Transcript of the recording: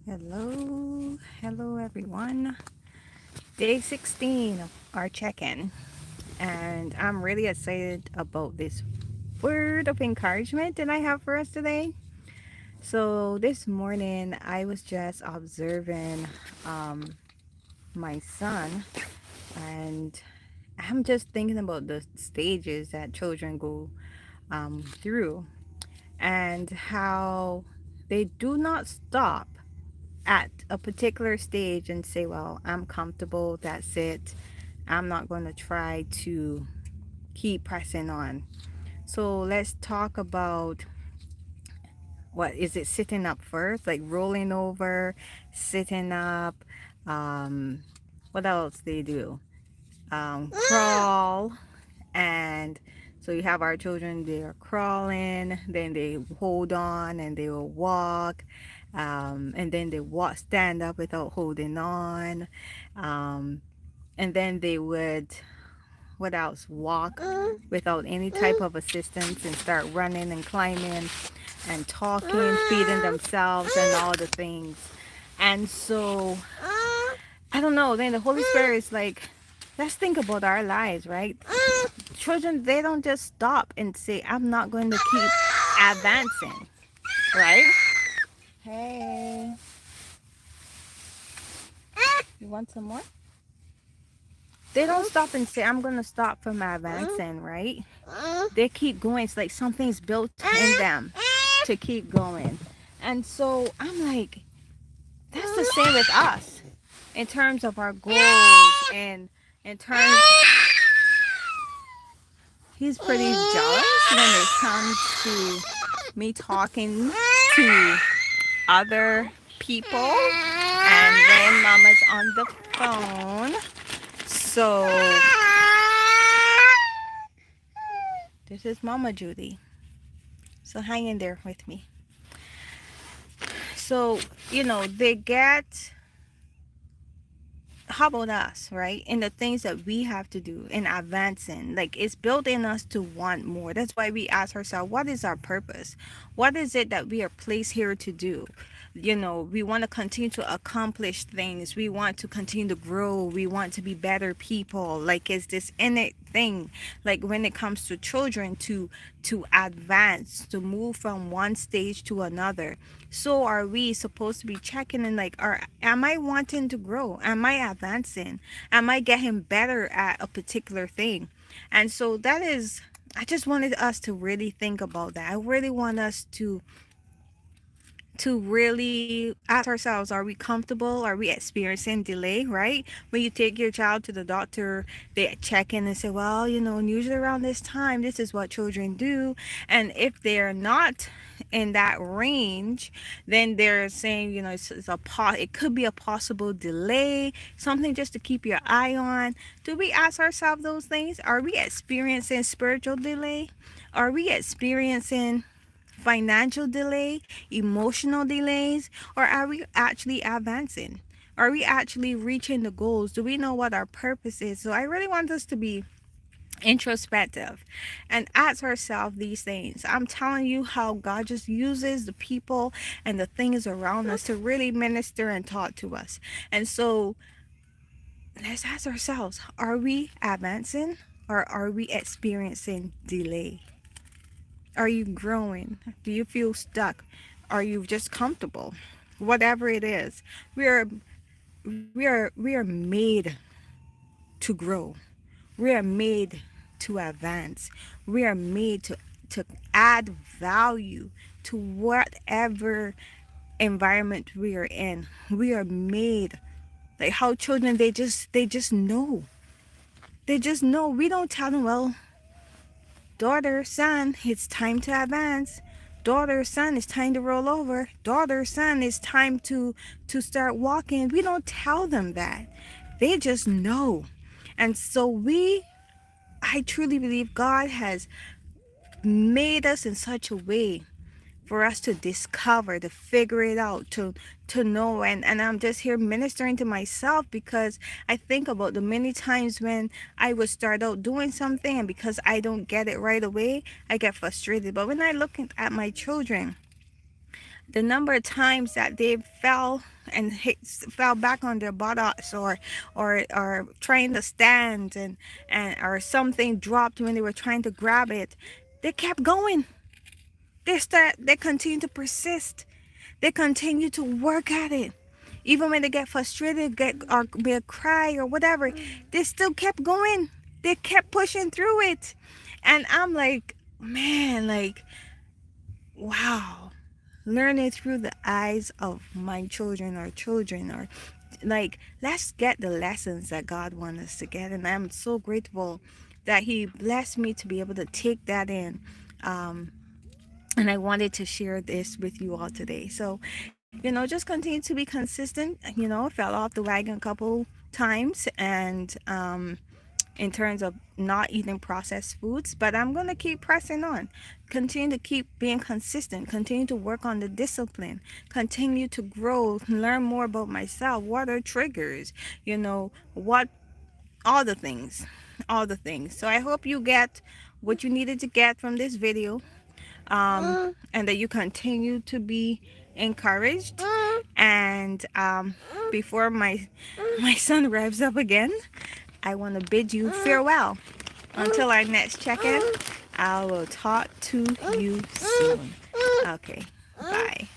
Hello everyone. Day 16 of our check-in, and I'm really excited about this word of encouragement that I have for us today. So this morning I was just observing um, my son, and I'm just thinking about the stages that children go through and how they do not stop at a particular stage and say, well, I'm comfortable, that's it. I'm not going to try to keep pressing on. So let's talk about what is it, sitting up first, like rolling over, sitting up. Um, what else they do? Crawl. And so you have our children, they are crawling, then they hold on and they will walk, and then they walk, stand up without holding on, um, and then they would, what else, walk without any type of assistance and start running and climbing and talking, feeding themselves and all the things. And so I don't know, then the Holy Spirit is like, let's think about our lives, right? Children, they don't just stop and say, I'm not going to keep advancing, right? Hey, you want some more? They don't stop and say, I'm going to stop from advancing, right? They keep going. It's like something's built in them to keep going. And so I'm like, that's the same with us in terms of our goals and in terms, he's pretty jealous when it comes to me talking to other people and when mama's on the phone. So this is Mama Judy. So hang in there with me. So, they get, how about us, right? And the things that we have to do in advancing, like it's built in us to want more. That's why we ask ourselves, what is our purpose? What is it that we are placed here to do? We want to continue to accomplish things. We want to continue to grow. We want to be better people. Like it's this innate thing, like when it comes to children, to advance, to move from one stage to another. So are we supposed to be checking in, like, am I wanting to grow? Am I advancing? Am I getting better at a particular thing? And so that is, I just wanted us to really think about that. I really want us to really ask ourselves, are we comfortable? Are we experiencing delay, right? When you take your child to the doctor, they check in and say, well, usually around this time, this is what children do. And if they're not in that range, then they're saying, it could be a possible delay, something just to keep your eye on. Do we ask ourselves those things? Are we experiencing spiritual delay? Are we experiencing financial delay, emotional delays, or are we actually advancing? Are we actually reaching the goals? Do we know what our purpose is? So I really want us to be introspective and ask ourselves these things. I'm telling you how God just uses the people and the things around us to really minister and talk to us. And so let's ask ourselves, are we advancing or are we experiencing delay? Are you growing? Do you feel stuck? Are you just comfortable? Whatever it is, we are we are made to grow. We are made to advance. We are made to add value to whatever environment we are in. We are made, like how children, they just know. They just know. We don't tell them, well, daughter, son, it's time to advance. Daughter, son, it's time to roll over. Daughter, son, it's time to start walking. We don't tell them that. They just know. And so I truly believe God has made us in such a way for us to discover, to figure it out, to know. And I'm just here ministering to myself because I think about the many times when I would start out doing something, and because I don't get it right away, I get frustrated. But when I look at my children, the number of times that they fell and fell back on their buttocks, or trying to stand, and or something dropped when they were trying to grab it, they kept going. They continue to persist. They continue to work at it. Even when they get frustrated, or may cry or whatever, they still kept going. They kept pushing through it. And I'm like, man, like, wow. Learning through the eyes of my children, or children, or like, let's get the lessons that God wants us to get. And I'm so grateful that He blessed me to be able to take that in. Um, and I wanted to share this with you all today. So, just continue to be consistent. Fell off the wagon a couple times, and in terms of not eating processed foods, but I'm going to keep pressing on. Continue to keep being consistent, continue to work on the discipline, continue to grow, learn more about myself, what are triggers, what all the things, all the things. So I hope you get what you needed to get from this video, and that you continue to be encouraged. And before my son revs up again, I want to bid you farewell. Until our next check-in, I will talk to you soon. Okay, bye.